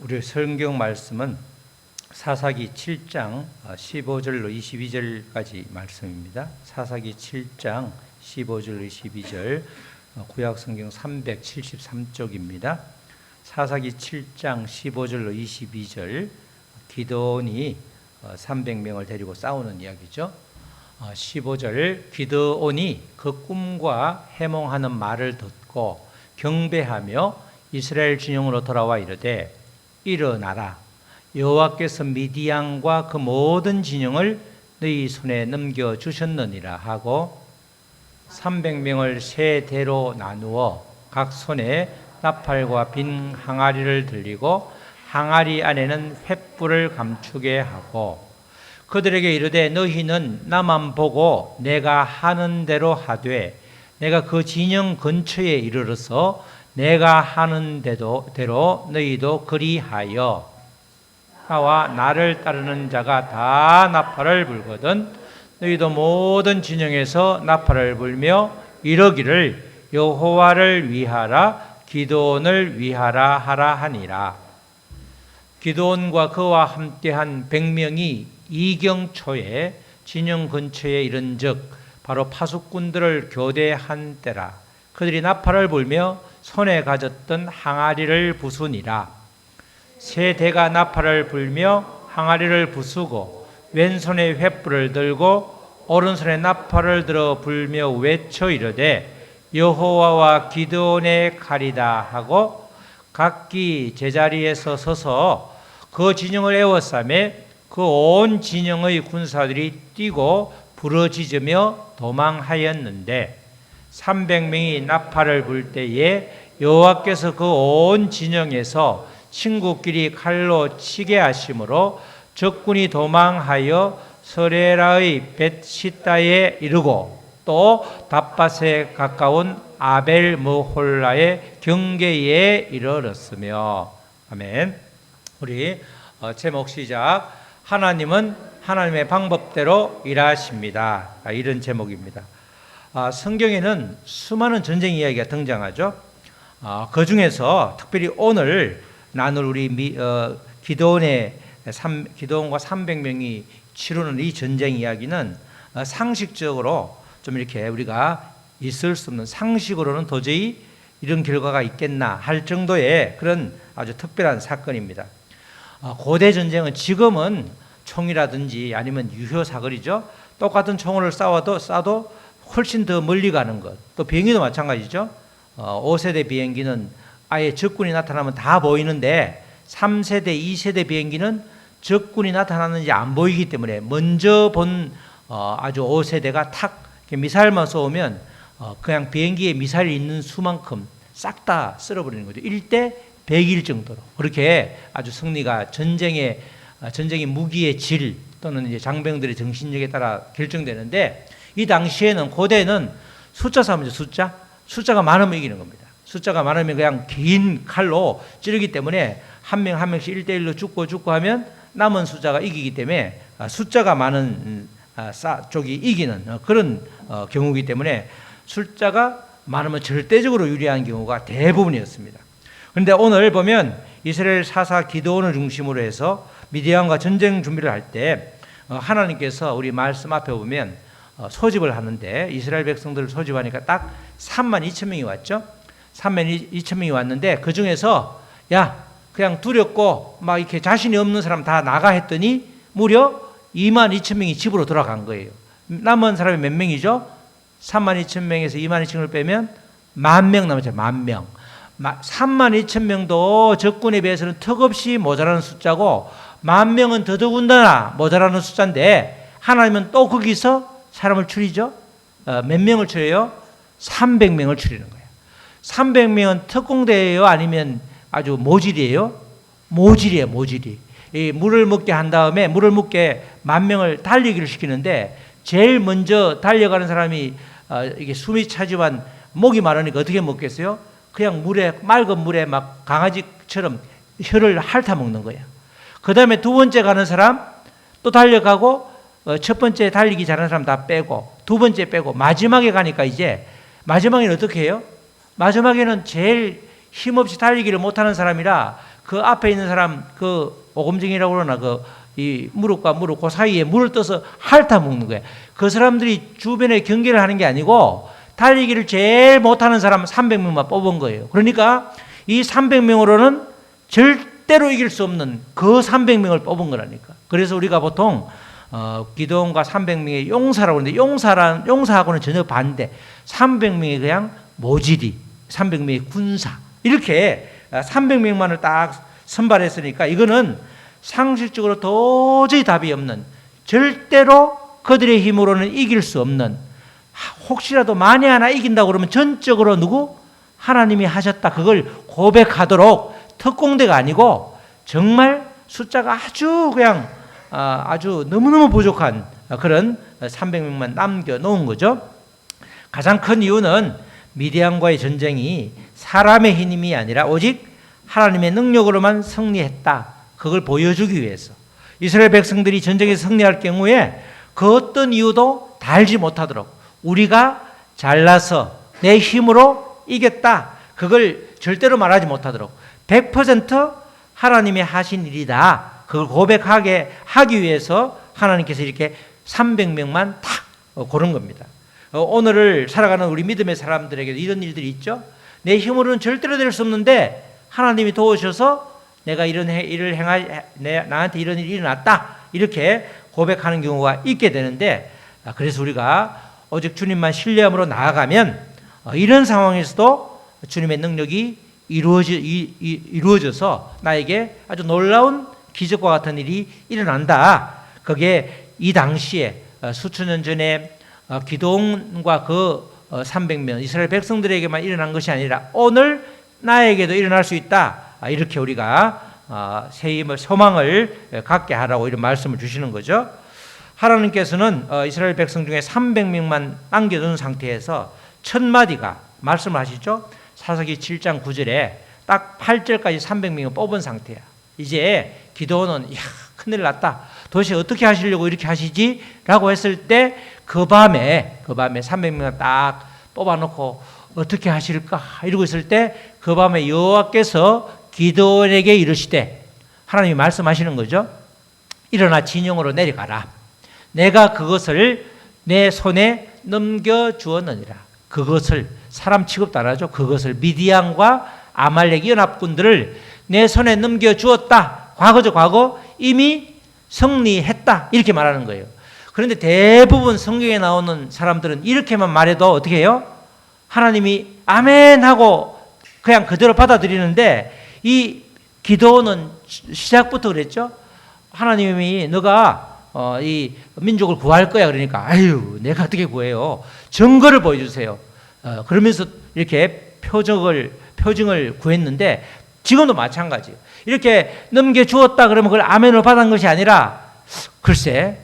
우리 성경 말씀은 사사기 7장 15절로 22절까지 말씀입니다. 사사기 7장 15절로 22절 구약 성경 373쪽입니다. 사사기 7장 15절로 22절 기드온이 300명을 데리고 싸우는 이야기죠. 15절 기드온이 그 꿈과 해몽하는 말을 듣고 경배하며 이스라엘 진영으로 돌아와 이르되 일어나라 여호와께서 미디안과 그 모든 진영을 너희 손에 넘겨주셨느니라 하고 300명을 세 대로 나누어 각 손에 나팔과 빈 항아리를 들리고 항아리 안에는 횃불을 감추게 하고 그들에게 이르되 너희는 나만 보고 내가 하는 대로 하되 내가 그 진영 근처에 이르러서 내가 하는 대로 너희도 그리하여 나와 나를 따르는 자가 다 나팔을 불거든 너희도 모든 진영에서 나팔을 불며 이러기를 여호와를 위하라 기드온을 위하라 하라 하니라. 기드온과 그와 함께한 100명이 이경초에 진영 근처에 이른즉 바로 파수꾼들을 교대한 때라. 그들이 나팔을 불며 손에 가졌던 항아리를 부수니라. 세 대가 나팔을 불며 항아리를 부수고 왼손에 횃불을 들고 오른손에 나팔을 들어 불며 외쳐 이르되 여호와와 기드온의 칼이다 하고 각기 제자리에서 서서 그 진영을 에워싸매 그 온 진영의 군사들이 뛰고 부러지며 도망하였는데 300명이 나팔을 불 때에 여호와께서 그 온 진영에서 친구끼리 칼로 치게 하심으로 적군이 도망하여 서레라의 벳시다에 이르고 또 답밭에 가까운 아벨 머홀라의 경계에 이르렀으며. 아멘. 우리 제목 시작. 하나님은 하나님의 방법대로 일하십니다. 이런 제목입니다. 성경에는 수많은 전쟁 이야기가 등장하죠. 그 중에서 특별히 오늘 나눌 우리 기드온과 300명이 치르는 이 전쟁 이야기는 상식적으로 좀 이렇게 우리가 있을 수 없는, 상식으로는 도저히 이런 결과가 있겠나 할 정도의 그런 아주 특별한 사건입니다. 고대 전쟁은 지금은 총이라든지 아니면 유효 사거리죠. 똑같은 총을 쏴도 훨씬 더 멀리 가는 것. 또 비행기도 마찬가지죠. 5세대 비행기는 아예 적군이 나타나면 다 보이는데 3세대, 2세대 비행기는 적군이 나타나는지 안 보이기 때문에 먼저 본 아주 5세대가 탁 미사일만 쏘면 그냥 비행기에 미사일이 있는 수만큼 싹 다 쓸어버리는 거죠. 1대 100일 정도로. 그렇게 아주 승리가 전쟁의 무기의 질 또는 이제 장병들의 정신력에 따라 결정되는데 이 당시에는 고대는 숫자 싸움이죠. 숫자가 많으면 이기는 겁니다. 숫자가 많으면 그냥 긴 칼로 찌르기 때문에 한 명씩 1대1로 죽고 하면 남은 숫자가 이기기 때문에 숫자가 많은 쪽이 이기는 그런 경우이기 때문에 숫자가 많으면 절대적으로 유리한 경우가 대부분이었습니다. 그런데 오늘 보면 이스라엘 사사 기드온을 중심으로 해서 미디안과 전쟁 준비를 할 때 하나님께서 우리 말씀 앞에 보면 소집을 하는데 이스라엘 백성들을 소집하니까 딱 32,000명이 왔죠. 32,000명이 왔는데 그 중에서 그냥 두렵고 막 이렇게 자신이 없는 사람 다 나가 했더니 무려 22,000명이 집으로 돌아간 거예요. 남은 사람이 몇 명이죠? 32,000명에서 22,000명을 빼면 10,000명 남았죠. 10,000명. 32,000명도 적군에 비해서는 턱없이 모자라는 숫자고 10,000명은 더더군다나 모자라는 숫자인데 하나님은 또 거기서 사람을 추리죠. 몇 명을 추려요? 300명을 추리는 거예요. 300명은 특공대예요? 아니면 아주 모질이에요? 모질이에요. 모질이. 이 물을 먹게 한 다음에 물을 먹게 10,000명을 달리기를 시키는데 제일 먼저 달려가는 사람이 이게 숨이 차지만 목이 마르니까 어떻게 먹겠어요? 그냥 맑은 물에 막 강아지처럼 혀를 핥아 먹는 거예요. 그 다음에 두 번째 가는 사람 또 달려가고 첫 번째 달리기 잘하는 사람 다 빼고 두 번째 빼고 마지막에 가니까 이제 마지막에는 어떻게 해요? 마지막에는 제일 힘없이 달리기를 못하는 사람이라 그 앞에 있는 사람 그 오금증이라고 그러나 이 무릎과 무릎 그 사이에 물을 떠서 핥아 먹는 거예요. 그 사람들이 주변에 경기를 하는 게 아니고 달리기를 제일 못하는 사람 300명만 뽑은 거예요. 그러니까 이 300명으로는 절대로 이길 수 없는 그 300명을 뽑은 거라니까. 그래서 우리가 보통 기도원과 300명의 용사라고 하는데 용사하고는 전혀 반대. 300명이 그냥 모질이, 300명의 군사 이렇게 300명만을 딱 선발했으니까 이거는 상식적으로 도저히 답이 없는, 절대로 그들의 힘으로는 이길 수 없는, 혹시라도 만에 하나 이긴다고 그러면 전적으로 누구? 하나님이 하셨다. 그걸 고백하도록 특공대가 아니고 정말 숫자가 아주 그냥 아주 너무너무 부족한 그런 300명만 남겨놓은 거죠. 가장 큰 이유는 미디안과의 전쟁이 사람의 힘이 아니라 오직 하나님의 능력으로만 승리했다. 그걸 보여주기 위해서 이스라엘 백성들이 전쟁에서 승리할 경우에 그 어떤 이유도 달지 못하도록 우리가 잘나서 내 힘으로 이겼다. 그걸 절대로 말하지 못하도록 100% 하나님의 하신 일이다. 그걸 고백하게 하기 위해서 하나님께서 이렇게 300명만 탁 고른 겁니다. 오늘을 살아가는 우리 믿음의 사람들에게도 이런 일들이 있죠. 내 힘으로는 절대로 될 수 없는데 하나님이 도우셔서 내가 이런 일을 나한테 이런 일이 일어났다. 이렇게 고백하는 경우가 있게 되는데, 그래서 우리가 오직 주님만 신뢰함으로 나아가면 이런 상황에서도 주님의 능력이 이루어져서 나에게 아주 놀라운 기적과 같은 일이 일어난다. 그게 이 당시에 수천 년 전에 기도원과 그 300명 이스라엘 백성들에게만 일어난 것이 아니라 오늘 나에게도 일어날 수 있다. 이렇게 우리가 새 힘을 소망을 갖게 하라고 이런 말씀을 주시는 거죠. 하나님께서는 이스라엘 백성 중에 300명만 남겨둔 상태에서 첫 마디가 말씀을 하시죠. 사사기 7장 9절에 딱 8절까지 300명을 뽑은 상태야. 이제 기도원은 큰일 났다. 도대체 어떻게 하시려고 이렇게 하시지? 라고 했을 때 그 밤에 300명을 딱 뽑아놓고 어떻게 하실까? 이러고 있을 때 그 밤에 여호와께서 기도원에게 이르시되, 하나님이 말씀하시는 거죠. 일어나 진영으로 내려가라. 내가 그것을 내 손에 넘겨주었느니라. 그것을 사람 취급도 안 하죠. 그것을 미디안과 아말렉 연합군들을 내 손에 넘겨주었다. 과거죠. 과거. 이미 승리했다. 이렇게 말하는 거예요. 그런데 대부분 성경에 나오는 사람들은 이렇게만 말해도 어떻게 해요? 하나님이 아멘 하고 그냥 그대로 받아들이는데, 이 기도는 시작부터 그랬죠. 하나님이 너가 이 민족을 구할 거야. 그러니까 아유 내가 어떻게 구해요? 증거를 보여주세요. 그러면서 이렇게 표징을 구했는데 지금도 마찬가지예요. 이렇게 넘겨주었다 그러면 그걸 아멘으로 받은 것이 아니라 글쎄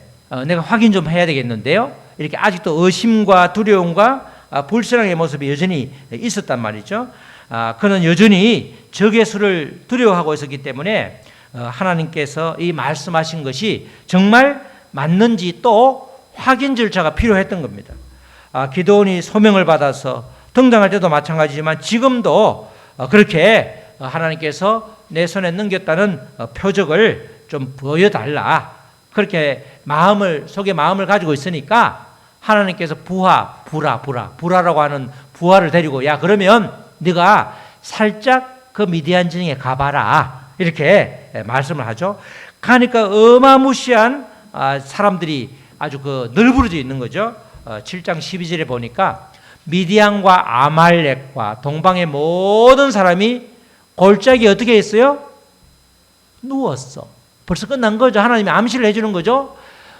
내가 확인 좀 해야 되겠는데요. 이렇게 아직도 의심과 두려움과 불신앙의 모습이 여전히 있었단 말이죠. 그는 여전히 적의 수를 두려워하고 있었기 때문에 하나님께서 이 말씀하신 것이 정말 맞는지 또 확인 절차가 필요했던 겁니다. 기도원이 소명을 받아서 등장할 때도 마찬가지지만 지금도 그렇게 하나님께서 내 손에 넘겼다는 표적을 좀 보여달라. 그렇게 속에 마음을 가지고 있으니까 하나님께서 부라라고 하는 부하를 데리고 야 그러면 네가 살짝 그 미디안 진영에 가봐라. 이렇게 말씀을 하죠. 가니까 어마무시한 사람들이 아주 널브러져 있는 거죠. 7장 12절에 보니까 미디안과 아말렉과 동방의 모든 사람이 골짜기에 어떻게 했어요? 누웠어. 벌써 끝난 거죠. 하나님이 암시를 해주는 거죠.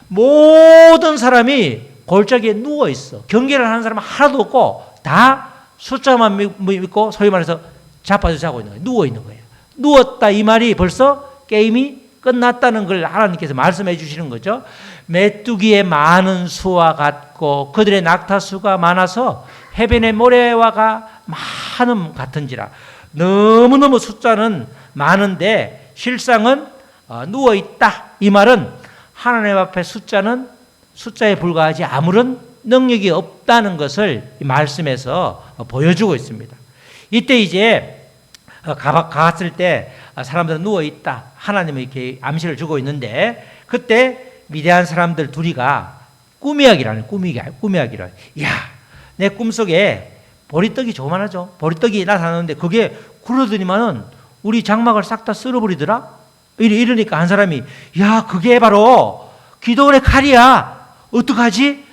모든 사람이 골짜기에 누워 있어. 경계를 하는 사람은 하나도 없고 다 숫자만 믿고 소위 말해서 자빠져 자고 있는 거예요. 누워 있는 거예요. 누웠다 이 말이 벌써 게임이 끝났다는 걸 하나님께서 말씀해 주시는 거죠. 메뚜기의 많은 수와 같고 그들의 낙타수가 많아서 해변의 모래와가 많음 같은지라. 너무너무 숫자는 많은데 실상은 누워있다. 이 말은 하나님 앞에 숫자에 불과하지 아무런 능력이 없다는 것을 이 말씀에서 보여주고 있습니다. 이때 이제 갔을 때 사람들은 누워 있다. 하나님은 이렇게 암시를 주고 있는데 그때 미디안 사람들 둘이가 꿈이야기라는 꿈이야기를. 야, 내 꿈속에 보리떡이 조그만하죠. 보리떡이 나타나는데 그게 굴러들이면은 우리 장막을 싹 다 쓸어버리더라. 이러니까 한 사람이 야, 그게 바로 기도원의 칼이야. 어떡하지?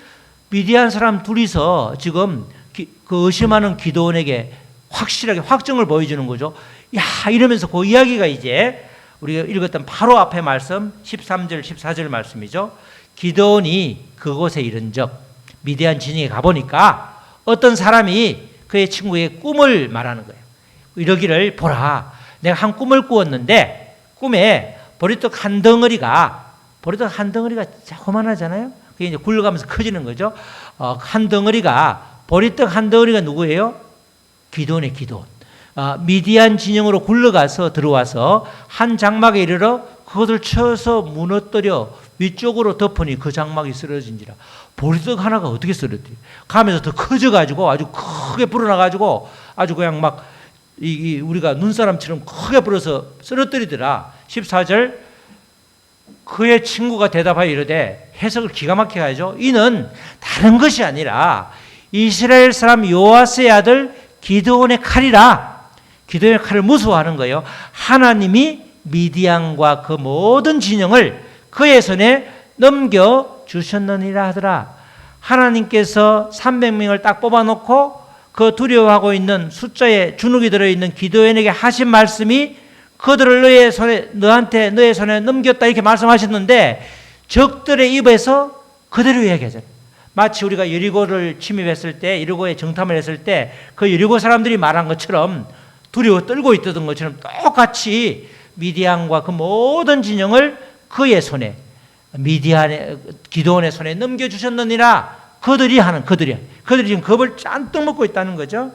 미디안 사람 둘이서 지금 그 의심하는 기도원에게 확실하게 확정을 보여주는 거죠. 야, 이러면서 그 이야기가 이제 우리가 읽었던 바로 앞에 말씀 13절 14절 말씀이죠. 기드온이 그곳에 이른적 미디안 진영에 가보니까 어떤 사람이 그의 친구의 꿈을 말하는 거예요. 이러기를 보라, 내가 한 꿈을 꾸었는데 꿈에 보리떡 한 덩어리가 조그만하잖아요. 그게 이제 굴러가면서 커지는 거죠. 보리떡 한 덩어리가 누구예요? 기드온의 기드온. 미디안 진영으로 굴러가서 들어와서 한 장막에 이르러 그것을 쳐서 무너뜨려 위쪽으로 덮으니 그 장막이 쓰러진지라. 보리떡 하나가 어떻게 쓰러뜨려? 가면서 더 커져가지고 아주 크게 불어나가지고 아주 그냥 막 우리가 눈사람처럼 크게 불어서 쓰러뜨리더라. 14절 그의 친구가 대답하여 이르되, 해석을 기가 막히게 하죠. 이는 다른 것이 아니라 이스라엘 사람 요아스의 아들 기드온의 칼이라. 기드온의 칼을 무서워하는 거예요. 하나님이 미디안과 그 모든 진영을 그의 손에 넘겨주셨느니라 하더라. 하나님께서 300명을 딱 뽑아놓고 그 두려워하고 있는 숫자에 주눅이 들어있는 기드온에게 하신 말씀이 그들을 너의 손에 넘겼다 이렇게 말씀하셨는데 적들의 입에서 그대로 이야기하잖아요. 마치 우리가 여리고를 침입했을 때, 여리고에 정탐을 했을 때 그 여리고 사람들이 말한 것처럼 두려워 떨고 있던 것처럼 똑같이 미디안과 그 모든 진영을 그의 손에, 기드온의 손에 넘겨주셨느니라. 그들이 지금 겁을 짠뜩 먹고 있다는 거죠.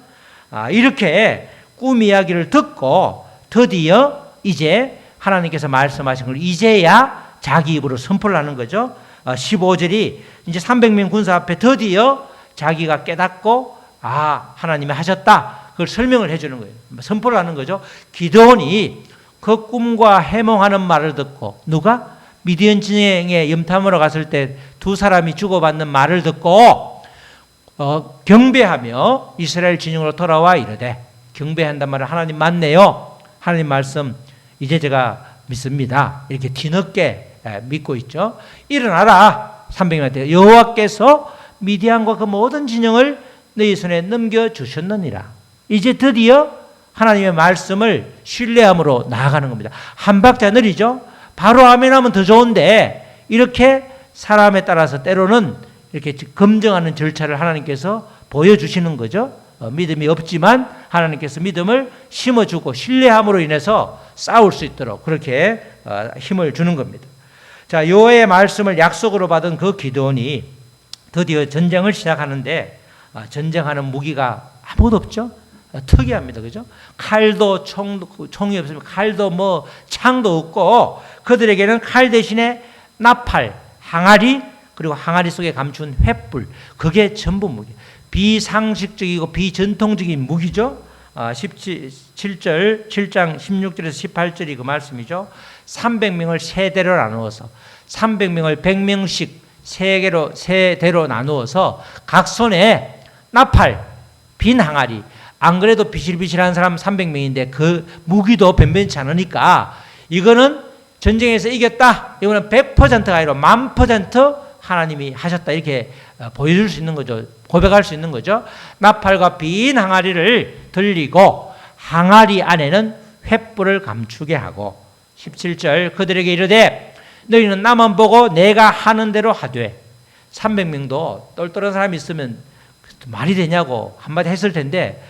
이렇게 꿈 이야기를 듣고 드디어 이제 하나님께서 말씀하신 걸 이제야 자기 입으로 선포를 하는 거죠. 15절이 이제 300명 군사 앞에 드디어 자기가 깨닫고 하나님이 하셨다. 그걸 설명을 해주는 거예요. 선포를 하는 거죠. 기드온이 그 꿈과 해몽하는 말을 듣고, 누가? 미디안 진영에 염탐하러 갔을 때 두 사람이 주고받는 말을 듣고 경배하며 이스라엘 진영으로 돌아와 이르되, 경배한단 말은 하나님 맞네요. 하나님 말씀 이제 제가 믿습니다. 이렇게 뒤늦게 믿고 있죠. 일어나라. 300명한테 여호와께서 미디안과 그 모든 진영을 너희 손에 넘겨주셨느니라. 이제 드디어 하나님의 말씀을 신뢰함으로 나아가는 겁니다. 한 박자 느리죠. 바로 아멘하면 더 좋은데 이렇게 사람에 따라서 때로는 이렇게 검증하는 절차를 하나님께서 보여주시는 거죠. 믿음이 없지만 하나님께서 믿음을 심어주고 신뢰함으로 인해서 싸울 수 있도록 그렇게 힘을 주는 겁니다. 자, 여호와의 말씀을 약속으로 받은 그 기드온이 드디어 전쟁을 시작하는데 전쟁하는 무기가 아무것도 없죠. 특이합니다. 그죠? 칼도 총이 없으면 칼도 창도 없고 그들에게는 칼 대신에 나팔, 항아리, 그리고 항아리 속에 감춘 횃불, 그게 전부 무기. 비상식적이고 비전통적인 무기죠. 7장 16절에서 18절이 그 말씀이죠. 300명을 세 대로 나누어서 300명을 100명씩 세 대로 나누어서 각 손에 나팔, 빈 항아리. 안 그래도 비실비실한 사람 300명인데 그 무기도 변변치 않으니까 이거는 전쟁에서 이겼다. 이거는 100%가 아니라 1000% 하나님이 하셨다. 이렇게 보여줄 수 있는 거죠. 고백할 수 있는 거죠. 나팔과 빈 항아리를 들리고 항아리 안에는 횃불을 감추게 하고 17절 그들에게 이르되 너희는 나만 보고 내가 하는 대로 하되. 300명도 똘똘한 사람이 있으면 말이 되냐고 한마디 했을 텐데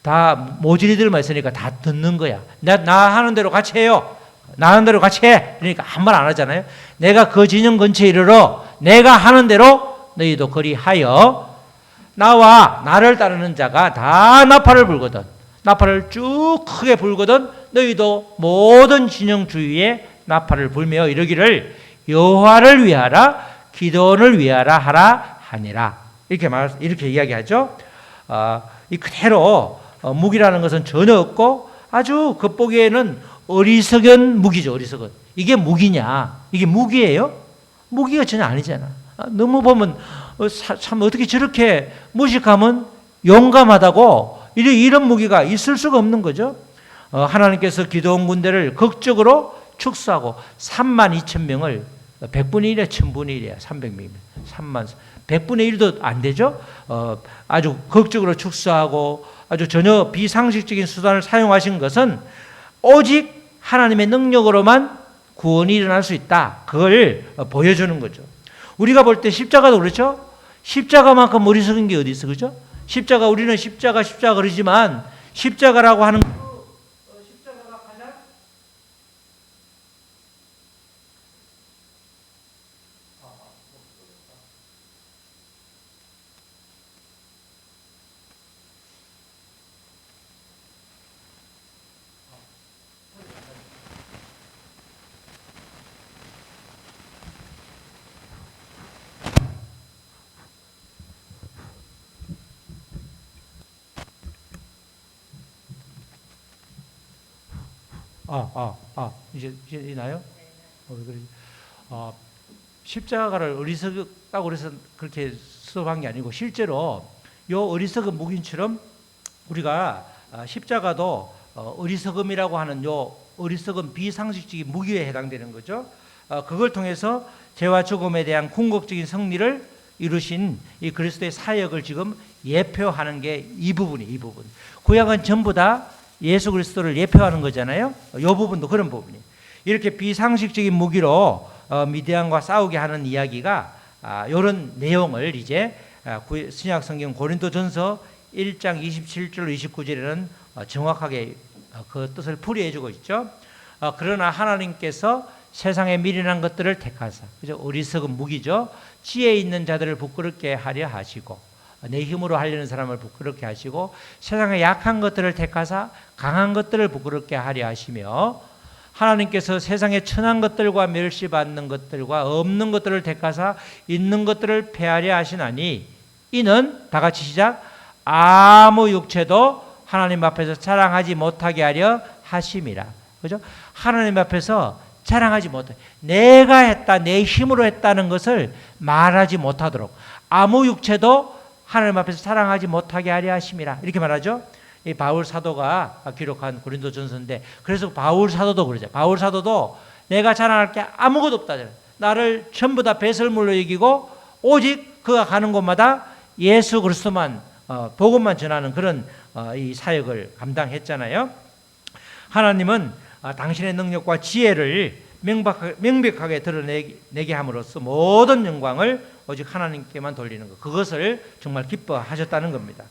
다 모질이들만 있으니까 다 듣는 거야. 나 하는 대로 같이 해요. 나 하는 대로 같이 해. 그러니까 한 말 안 하잖아요. 내가 그 진영 근처에 이르러 내가 하는 대로 너희도 그리하여. 나와 나를 따르는 자가 다 나팔을 불거든. 나팔을 쭉 크게 불거든. 너희도 모든 진영 주위에 나팔을 불며 이르기를 여호와를 위하라, 기드온을 위하라 하라 하니라. 이렇게 이야기하죠. 이 그대로 무기라는 것은 전혀 없고 아주 겉보기에는 어리석은 무기죠. 어리석은. 이게 무기냐? 이게 무기예요? 무기가 전혀 아니잖아. 너무 보면 참 어떻게 저렇게 무식하면 용감하다고 이런 무기가 있을 수가 없는 거죠. 하나님께서 기드온 군대를 극적으로 축소하고 32,000명을 100분의 1이야, 1000분의 1이야, 300명이면 3만 100분의 1도 안 되죠. 아주 극적으로 축소하고 아주 전혀 비상식적인 수단을 사용하신 것은 오직 하나님의 능력으로만 구원이 일어날 수 있다. 그걸 보여주는 거죠. 우리가 볼 때 십자가도 그렇죠. 십자가만큼 어리석은 게 어디 있어, 그죠? 십자가, 우리는 십자가 그러지만 십자가라고 하는 십자가가 가장 이제 나요? 왜 그러지? 십자가를 어리석다고 그래서 그렇게 수업한 게 아니고 실제로 요 어리석은 무기처럼 우리가 십자가도 어리석음이라고 하는 요 어리석은 비상식적인 무기에 해당되는 거죠. 그걸 통해서 죄와 죽음에 대한 궁극적인 승리를 이루신 이 그리스도의 사역을 지금 예표하는 게 이 부분이 이 부분. 구약은 전부 다 예수 그리스도를 예표하는 거잖아요. 이 부분도 그런 부분이에요. 이렇게 비상식적인 무기로 미디안과 싸우게 하는 이야기가 이런 내용을 이제 신약 성경 고린도전서 1장 27절 29절에는 정확하게 그 뜻을 풀이해주고 있죠. 그러나 하나님께서 세상에 미련한 것들을 택하사, 그죠? 어리석은 무기죠. 지혜 있는 자들을 부끄럽게 하려 하시고, 내 힘으로 하려는 사람을 부끄럽게 하시고, 세상에 약한 것들을 택하사 강한 것들을 부끄럽게 하려 하시며, 하나님께서 세상에 천한 것들과 멸시받는 것들과 없는 것들을 택하사 있는 것들을 폐하려 하시나니, 이는 다 같이 시작. 아무 육체도 하나님 앞에서 자랑하지 못하게 하려 하심이라. 그죠? 하나님 앞에서 자랑하지 못해. 내가 했다, 내 힘으로 했다는 것을 말하지 못하도록 아무 육체도 하나님 앞에서 자랑하지 못하게 하려 하심이라. 이렇게 말하죠. 이 바울 사도가 기록한 고린도전서인데, 그래서 바울 사도도 그러죠. 바울 사도도 내가 자랑할 게 아무것도 없다. 나를 전부 다 배설물로 여기고 오직 그가 가는 곳마다 예수 그리스도만 복음만 전하는 그런 이 사역을 감당했잖아요. 하나님은 당신의 능력과 지혜를 명백하게 드러내게 함으로써 모든 영광을 오직 하나님께만 돌리는 것, 그것을 정말 기뻐하셨다는 겁니다.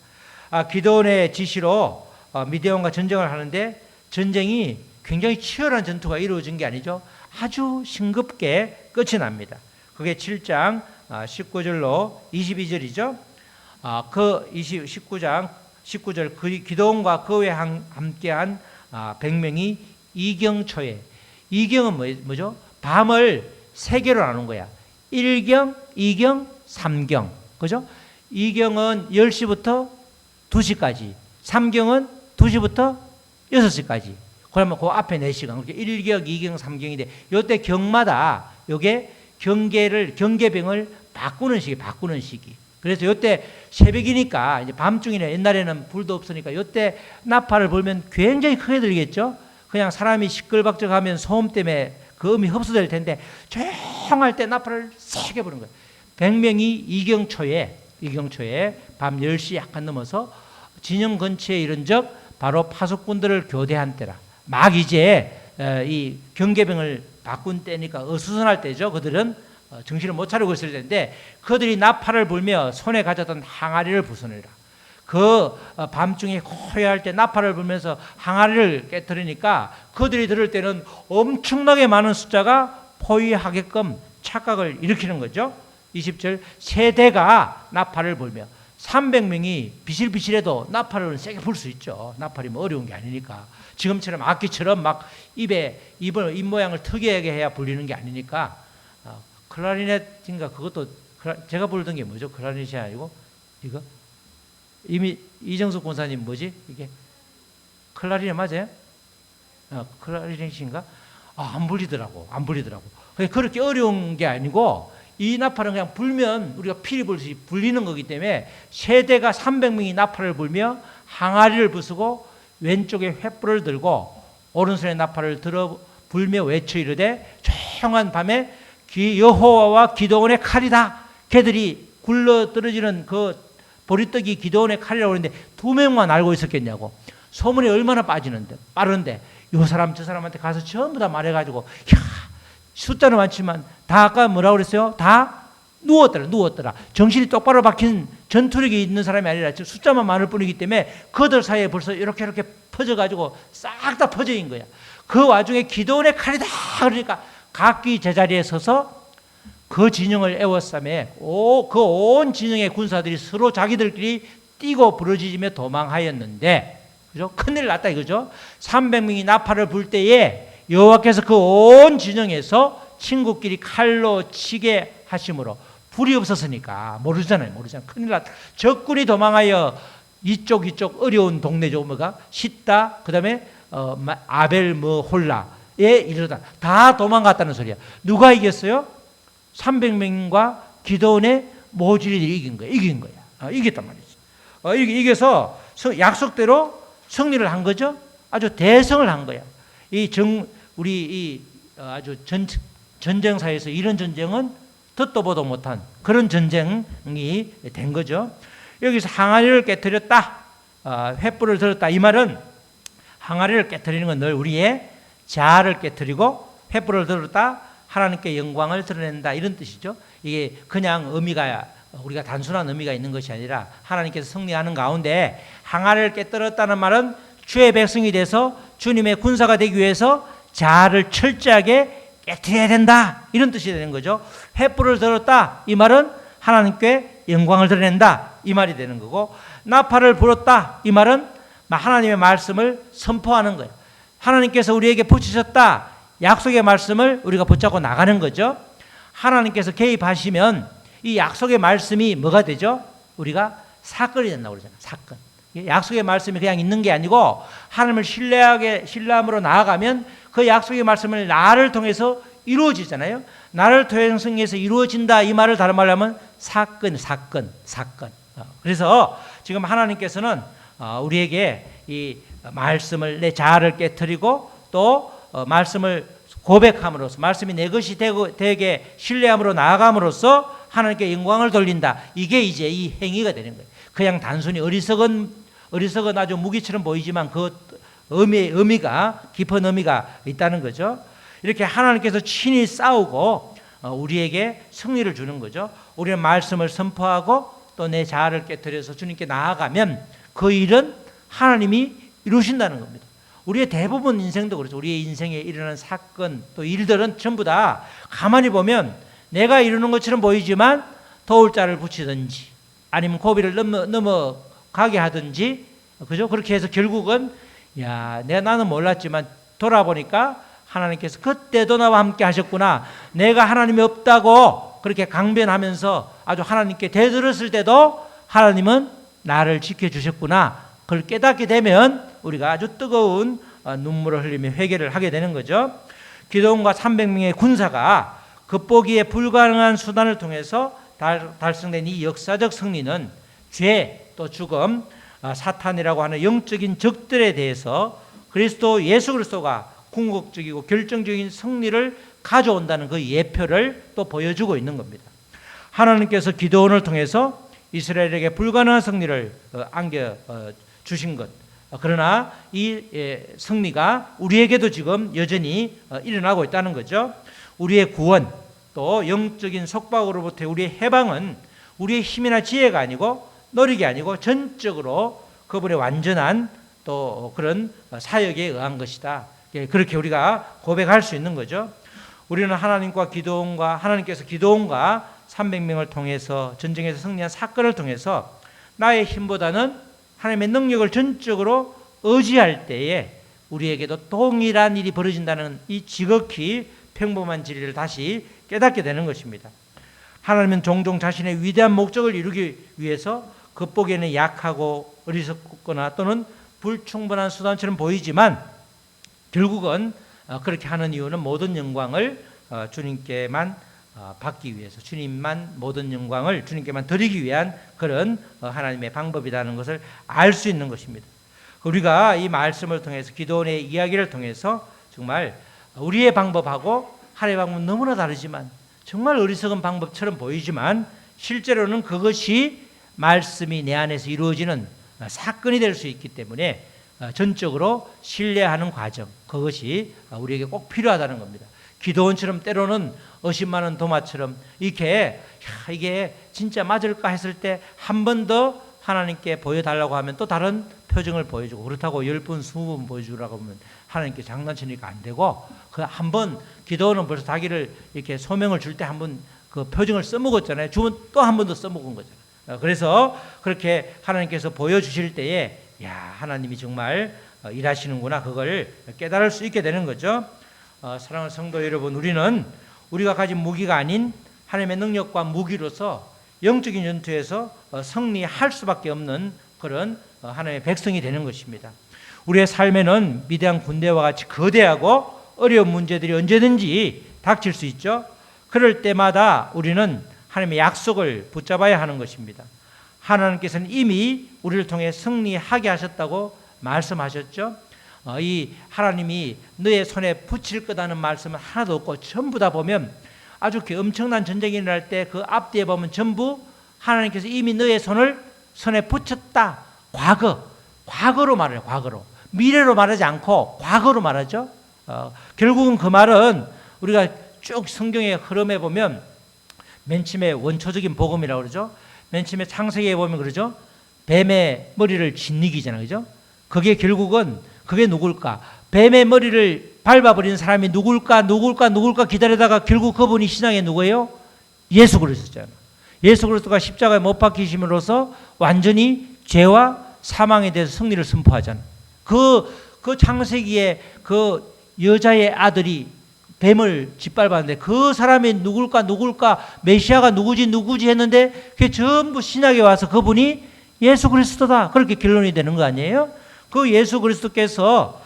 기드온의 지시로 미디안과 전쟁을 하는데, 전쟁이 굉장히 치열한 전투가 이루어진 게 아니죠. 아주 싱겁게 끝이 납니다. 그게 7장 19절로 22절이죠. 그 19장 19절, 기드온과 그에 함께한 100명이 이경초에, 이경은 뭐죠? 밤을 세 개로 나눈 거야. 1경, 2경, 3경. 그죠? 2경은 10시부터 2시까지, 3경은 2시부터 6시까지. 그러면 그 앞에 4시간. 그렇게 1경, 2경, 3경인데, 요때 경마다 요게 경계병을 바꾸는 시기. 그래서 요때 새벽이니까, 이제 밤중이네. 옛날에는 불도 없으니까 요때 나팔을 불면 굉장히 크게 들리겠죠? 그냥 사람이 시끌벅적하면 소음 때문에 그 음이 흡수될 텐데, 조용할 때 나팔을 세게 부는 거예요. 100명이 이경초에 밤 10시 약간 넘어서 진영 근처에 이른 적 바로 파수꾼들을 교대한 때라. 막 이제 이 경계병을 바꾼 때니까 어수선할 때죠. 그들은 정신을 못 차리고 있을 텐데, 그들이 나팔을 불며 손에 가졌던 항아리를 부숴내라. 그 밤중에 고요할 때 나팔을 불면서 항아리를 깨뜨리니까 그들이 들을 때는 엄청나게 많은 숫자가 포위하게끔 착각을 일으키는 거죠. 20절, 세대가 나팔을 불며. 300명이 비실비실해도 나팔을 세게 불 수 있죠. 나팔이 뭐 어려운 게 아니니까. 지금처럼 악기처럼 막 입 모양을 특이하게 해야 불리는 게 아니니까. 클라리넷인가, 그것도 제가 부르던 게 뭐죠? 클라리넷이 아니고 이거 이미 이정숙 권사님 뭐지? 이게 클라리넷 맞아요? 클라리넷인가? 안 불리더라고. 안 불리더라고. 그렇게 어려운 게 아니고 이 나팔은 그냥 불면 우리가 피리 불듯이 불리는 거기 때문에 세대가 300명이 나팔을 불며 항아리를 부수고 왼쪽에 횃불을 들고 오른손에 나팔을 들어 불며 외쳐 이르되 조용한 밤에 여호와와 기드온의 칼이다. 걔들이 굴러 떨어지는 그 보리떡이 기드온의 칼이라고 그러는데 2명만 알고 있었겠냐고. 소문이 얼마나 빠른데 요 사람 저 사람한테 가서 전부 다 말해가지고 야 숫자는 많지만 다 아까 뭐라고 그랬어요? 다 누웠더라. 정신이 똑바로 박힌 전투력이 있는 사람이 아니라 숫자만 많을 뿐이기 때문에 그들 사이에 벌써 이렇게 퍼져가지고 싹 다 퍼져 있는 거야. 그 와중에 기드온의 칼이다 그러니까 각기 제자리에 서서 그 진영을 에워싸매 그 온 진영의 군사들이 서로 자기들끼리 뛰고 부러지며 도망하였는데, 그죠? 큰일 났다 이거죠. 300명이 나팔을 불 때에 여호와께서 그 온 진영에서 친구끼리 칼로 치게 하심으로 불이 없었으니까 모르잖아요. 큰일 났다. 적군이 도망하여 이쪽 어려운 동네죠. 뭐가 시다 그다음에 아벨 홀라에 이르다 다 도망갔다는 소리야. 누가 이겼어요? 300명과 기드온의 모질이들이 이긴 거야. 이겼단 말이지. 이겨서 약속대로 승리를 한 거죠. 아주 대성을 한 거야. 우리 아주 전쟁사에서 이런 전쟁은 듣도 보도 못한 그런 전쟁이 된 거죠. 여기서 항아리를 깨뜨렸다, 횃불을 들었다. 이 말은 항아리를 깨뜨리는 건 늘 우리의 자아를 깨뜨리고 횃불을 들었다, 하나님께 영광을 드러낸다 이런 뜻이죠. 이게 그냥 의미가 우리가 단순한 의미가 있는 것이 아니라 하나님께서 승리하는 가운데 항아리를 깨뜨렸다는 말은 주의 백성이 돼서 주님의 군사가 되기 위해서 자아를 철저하게 깨뜨려야 된다 이런 뜻이 되는 거죠. 횃불을 들었다 이 말은 하나님께 영광을 드러낸다 이 말이 되는 거고, 나팔을 불었다 이 말은 하나님의 말씀을 선포하는 거예요. 하나님께서 우리에게 붙이셨다 약속의 말씀을 우리가 붙잡고 나가는 거죠. 하나님께서 개입하시면 이 약속의 말씀이 뭐가 되죠? 우리가 사건이 된다고 그러잖아요. 사건. 약속의 말씀이 그냥 있는 게 아니고 하나님을 신뢰함으로 나아가면 그 약속의 말씀을 나를 통해서 이루어지잖아요. 나를 통해서 이루어진다 이 말을 다른 말로 하면 사건. 그래서 지금 하나님께서는 우리에게 이 말씀을 내 자아를 깨트리고 또 말씀을 고백함으로써 말씀이 내 것이 되게 신뢰함으로 나아감으로써 하나님께 영광을 돌린다. 이게 이제 이 행위가 되는 거예요. 그냥 단순히 어리석은 아주 무기처럼 보이지만 그 의미가 깊은 의미가 있다는 거죠. 이렇게 하나님께서 친히 싸우고 우리에게 승리를 주는 거죠. 우리는 말씀을 선포하고 또 내 자아를 깨뜨려서 주님께 나아가면 그 일은 하나님이 이루신다는 겁니다. 우리의 대부분 인생도 그렇죠. 우리의 인생에 일어나는 사건 또 일들은 전부 다 가만히 보면 내가 이루는 것처럼 보이지만 도울 자를 붙이든지 아니면 고비를 넘어가게 하든지, 그죠? 그렇게 해서 결국은 나는 몰랐지만 돌아보니까 하나님께서 그때도 나와 함께 하셨구나. 내가 하나님이 없다고 그렇게 강변하면서 아주 하나님께 대들었을 때도 하나님은 나를 지켜주셨구나. 그걸 깨닫게 되면 우리가 아주 뜨거운 눈물을 흘리며 회개를 하게 되는 거죠. 기드온과 300명의 군사가 극복기에 불가능한 수단을 통해서 달성된 이 역사적 승리는 죄, 또 죽음, 사탄이라고 하는 영적인 적들에 대해서 예수 그리스도가 궁극적이고 결정적인 승리를 가져온다는 그 예표를 또 보여주고 있는 겁니다. 하나님께서 기드온을 통해서 이스라엘에게 불가능한 승리를 안겨주신 것, 그러나 이 승리가 우리에게도 지금 여전히 일어나고 있다는 거죠. 우리의 구원 또 영적인 속박으로부터 우리의 해방은 우리의 힘이나 지혜가 아니고 노력이 아니고 전적으로 그분의 완전한 또 그런 사역에 의한 것이다. 그렇게 우리가 고백할 수 있는 거죠. 우리는 하나님께서 기드온과 300명을 통해서 전쟁에서 승리한 사건을 통해서 나의 힘보다는 하나님의 능력을 전적으로 의지할 때에 우리에게도 동일한 일이 벌어진다는 이 지극히 평범한 진리를 다시 깨닫게 되는 것입니다. 하나님은 종종 자신의 위대한 목적을 이루기 위해서 겉보기에는 약하고 어리석거나 또는 불충분한 수단처럼 보이지만 결국은 그렇게 하는 이유는 모든 영광을 주님께만 받기 위해서, 주님만 모든 영광을 주님께만 드리기 위한 그런 하나님의 방법이라는 것을 알 수 있는 것입니다. 우리가 이 말씀을 통해서, 기도원의 이야기를 통해서 정말 우리의 방법하고 하나님의 방법은 너무나 다르지만, 정말 어리석은 방법처럼 보이지만 실제로는 그것이 말씀이 내 안에서 이루어지는 사건이 될 수 있기 때문에 전적으로 신뢰하는 과정, 그것이 우리에게 꼭 필요하다는 겁니다. 기도원처럼 때로는 어신많은 도마처럼 이렇게 이게 진짜 맞을까 했을 때 한 번 더 하나님께 보여달라고 하면 또 다른 표정을 보여주고, 그렇다고 10번, 20번 보여주라고 하면 하나님께 장난치니까 안 되고, 그 한 번 기도는 벌써 자기를 이렇게 소명을 줄 때 한 번 그 표정을 써먹었잖아요. 주면 또 한 번 더 써먹은 거잖아요. 그래서 그렇게 하나님께서 보여주실 때에 야, 하나님이 정말 일하시는구나, 그걸 깨달을 수 있게 되는 거죠. 사랑하는 성도 여러분, 우리는 우리가 가진 무기가 아닌 하나님의 능력과 무기로서 영적인 전투에서 승리할 수밖에 없는 그런 하나님의 백성이 되는 것입니다. 우리의 삶에는 위대한 군대와 같이 거대하고 어려운 문제들이 언제든지 닥칠 수 있죠. 그럴 때마다 우리는 하나님의 약속을 붙잡아야 하는 것입니다. 하나님께서는 이미 우리를 통해 승리하게 하셨다고 말씀하셨죠. 이 하나님이 너의 손에 붙일 거다는 말씀은 하나도 없고, 전부 다 보면 아주 엄청난 전쟁이 일어날 때 그 앞뒤에 보면 전부 하나님께서 이미 너의 손에 붙였다. 과거로 말해요. 과거로. 미래로 말하지 않고 과거로 말하죠. 결국은 그 말은 우리가 쭉 성경의 흐름에 보면 맨 처음에 원초적인 복음이라고 그러죠. 맨 처음에 창세기에 보면 그러죠. 뱀의 머리를 짓이기잖아요. 그죠? 그게 결국은 그게 누굴까? 뱀의 머리를 밟아버린 사람이 누굴까 기다리다가 결국 그분이 신앙의 누구예요? 예수 그리스도잖아요. 예수 그리스도가 십자가에 못 박히심으로써 완전히 죄와 사망에 대해서 승리를 선포하잖아요. 그 창세기에 그 여자의 아들이 뱀을 짓밟았는데 그 사람이 누굴까 메시아가 누구지 했는데 그게 전부 신약에 와서 그분이 예수 그리스도다, 그렇게 결론이 되는 거 아니에요? 그 예수 그리스도께서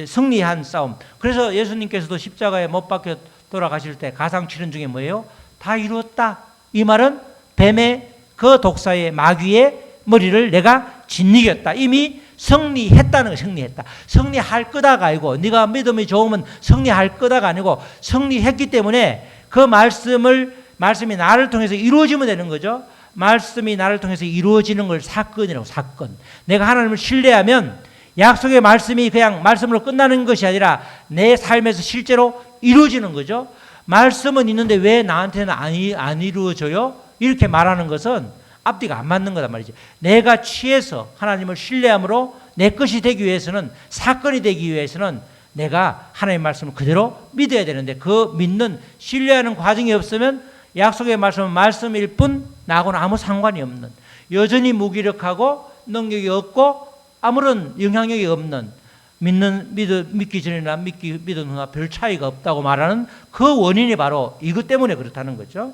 승리한 싸움. 그래서 예수님께서도 십자가에 못 박혀 돌아가실 때 가상 치른 중에 뭐예요? 다 이루었다. 이 말은 뱀의 그 독사의 마귀의 머리를 내가 짓이겼다. 이미 승리했다는 거. 승리할 거다가 아니고, 네가 믿음이 좋으면 승리할 거다가 아니고, 승리했기 때문에 그 말씀이 나를 통해서 이루어지면 되는 거죠. 말씀이 나를 통해서 이루어지는 걸 사건이라고. 사건. 내가 하나님을 신뢰하면 약속의 말씀이 그냥 말씀으로 끝나는 것이 아니라 내 삶에서 실제로 이루어지는 거죠. 말씀은 있는데 왜 나한테는 안 이루어져요? 이렇게 말하는 것은 앞뒤가 안 맞는 거란 말이지. 내가 취해서 하나님을 신뢰함으로 내 것이 되기 위해서는, 사건이 되기 위해서는 내가 하나님의 말씀을 그대로 믿어야 되는데, 그 믿는, 신뢰하는 과정이 없으면 약속의 말씀은 말씀일 뿐 나하고는 아무 상관이 없는, 여전히 무기력하고 능력이 없고 아무런 영향력이 없는, 믿기 전이나 믿은 후나 별 차이가 없다고 말하는 그 원인이 바로 이것 때문에 그렇다는 거죠.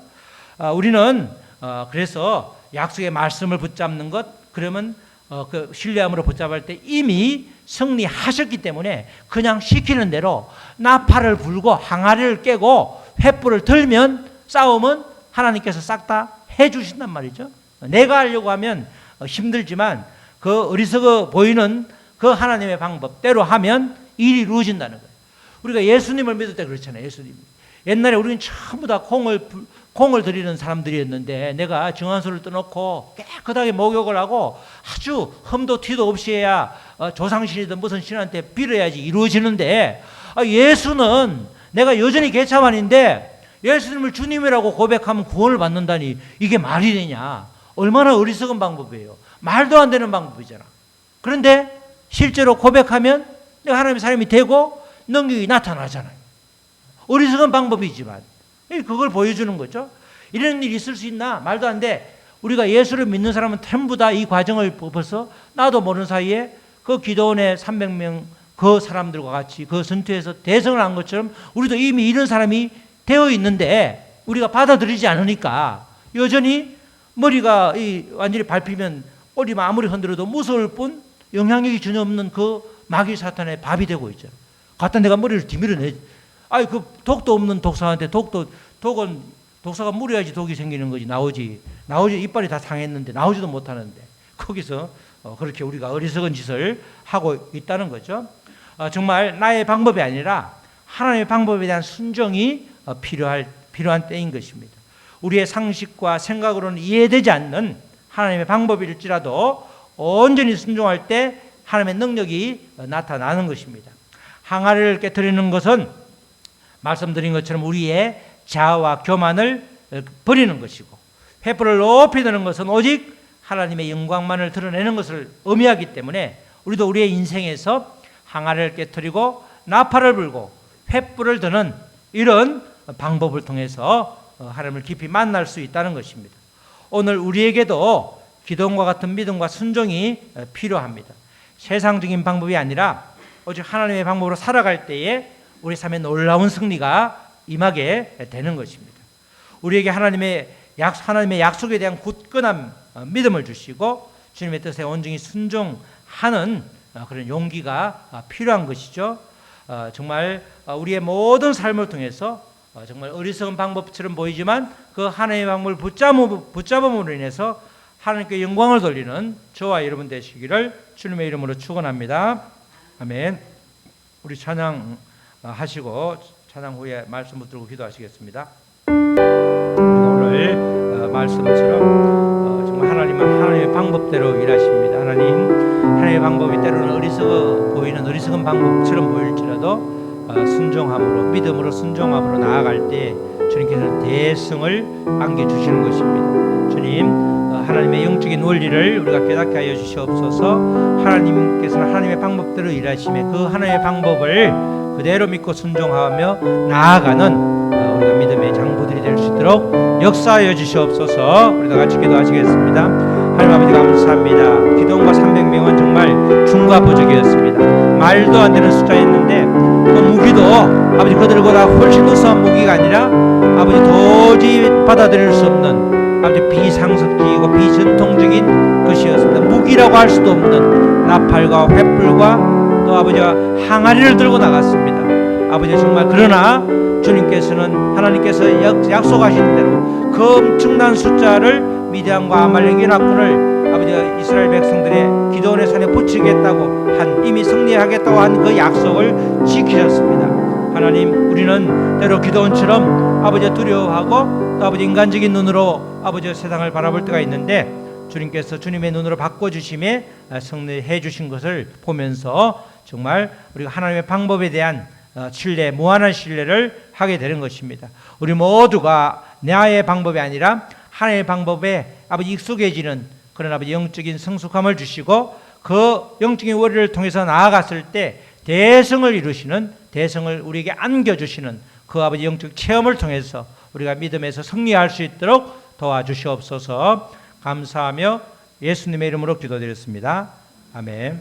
우리는 그래서 약속의 말씀을 붙잡는 것, 그러면 그 신뢰함으로 붙잡을 때 이미 승리하셨기 때문에 그냥 시키는 대로 나팔을 불고 항아리를 깨고 횃불을 들면 싸움은 하나님께서 싹 다 해주신단 말이죠. 내가 하려고 하면 힘들지만 그 어리석어 보이는 그 하나님의 방법대로 하면 일이 이루어진다는 거예요. 우리가 예수님을 믿을 때 그렇잖아요. 예수님. 옛날에 우리는 전부 다 공을 들이는 사람들이었는데, 내가 정한수를 떠놓고 깨끗하게 목욕을 하고 아주 흠도 티도 없이 해야 조상신이든 무슨 신한테 빌어야지 이루어지는데, 예수는 내가 여전히 개차반인데 예수님을 주님이라고 고백하면 구원을 받는다니, 이게 말이 되냐? 얼마나 어리석은 방법이에요. 말도 안 되는 방법이잖아. 그런데 실제로 고백하면 내가 하나님의 사람이 되고 능력이 나타나잖아요. 어리석은 방법이지만 그걸 보여주는 거죠. 이런 일이 있을 수 있나? 말도 안 돼. 우리가 예수를 믿는 사람은 전부 다 이 과정을 벌써 나도 모르는 사이에 그 기도원의 300명 그 사람들과 같이 그 전투에서 대성을 한 것처럼 우리도 이미 이런 사람이 되어 있는데 우리가 받아들이지 않으니까 여전히 머리가 완전히 밟히면 꼬리만 아무리 흔들어도 무서울 뿐 영향력이 전혀 없는 그 마귀 사탄의 밥이 되고 있죠. 갖다 내가 머리를 뒤밀어내. 아이 그 독도 없는 독사한테 독은 독사가 물어야지 독이 생기는 거지. 나오지 이빨이 다 상했는데 나오지도 못하는데 거기서 그렇게 우리가 어리석은 짓을 하고 있다는 거죠. 정말 나의 방법이 아니라 하나님의 방법에 대한 순종이 필요한 때인 것입니다. 우리의 상식과 생각으로는 이해되지 않는 하나님의 방법일지라도 온전히 순종할 때 하나님의 능력이 나타나는 것입니다. 항아리를 깨트리는 것은 말씀드린 것처럼 우리의 자아와 교만을 버리는 것이고, 횃불을 높이 드는 것은 오직 하나님의 영광만을 드러내는 것을 의미하기 때문에 우리도 우리의 인생에서 항아리를 깨트리고 나팔을 불고 횃불을 드는 이런 방법을 통해서 하나님을 깊이 만날 수 있다는 것입니다. 오늘 우리에게도 기도원과 같은 믿음과 순종이 필요합니다. 세상적인 방법이 아니라 오직 하나님의 방법으로 살아갈 때에 우리 삶에 놀라운 승리가 임하게 되는 것입니다. 우리에게 하나님의 약속에 대한 굳건한 믿음을 주시고 주님의 뜻에 온전히 순종하는 그런 용기가 필요한 것이죠. 정말 우리의 모든 삶을 통해서 정말 어리석은 방법처럼 보이지만 그 하나님의 방법을 붙잡음으로 인해서 하나님께 영광을 돌리는 저와 여러분 되시기를 주님의 이름으로 축원합니다. 아멘. 우리 찬양하시고 찬양 후에 말씀 붙들고 기도하시겠습니다. 오늘 말씀처럼 정말 하나님은 하나님의 방법대로 일하십니다. 하나님의 방법이 때로는 어리석은 방법처럼 보일지라도 순종함으로, 믿음으로 순종함으로 나아갈 때 주님께서는 대성을 안겨주시는 것입니다. 주님, 하나님의 영적인 원리를 우리가 깨닫게 하여 주시옵소서. 하나님께서는 하나님의 방법대로 일하시며 그 하나님의 방법을 그대로 믿고 순종하며 나아가는 우리가 믿음의 장부들이 될 수 있도록 역사하여 주시옵소서. 우리 다 같이 기도하시겠습니다. 하나님 아버지 감사합니다. 기도원과 300명은 정말 중과부적이었습니다. 말도 안 되는 숫자였는데 그 무기도 아버지 그들보다 훨씬 우수한 무기가 아니라 아버지 도저히 받아들일 수 없는 아버지 비상식적이고 비전통적인 것이었습니다. 무기라고 할 수도 없는 나팔과 횃불과 또 아버지가 항아리를 들고 나갔습니다. 아버지 정말 그러나 주님께서는 하나님께서 약속하신 대로 그 엄청난 숫자를 미디안과 아말렉 연합군을 아버지가 이스라엘 백성들의 기도원의 손에 붙이겠다고 이미 승리하겠다고 한 그 약속을 지키셨습니다. 하나님, 우리는 때로 기도원처럼 아버지 두려워하고 또 아버지 인간적인 눈으로 아버지 세상을 바라볼 때가 있는데 주님께서 주님의 눈으로 바꿔주심에 승리해 주신 것을 보면서 정말 우리가 하나님의 방법에 대한 신뢰, 무한한 신뢰를 하게 되는 것입니다. 우리 모두가 나의 방법이 아니라 하나님의 방법에 아버지 익숙해지는 그런 아버지 영적인 성숙함을 주시고 그 영적인 원리를 통해서 나아갔을 때 대성을 이루시는, 대성을 우리에게 안겨주시는 그 아버지 영적 체험을 통해서 우리가 믿음에서 승리할 수 있도록 도와주시옵소서. 감사하며 예수님의 이름으로 기도드렸습니다. 아멘.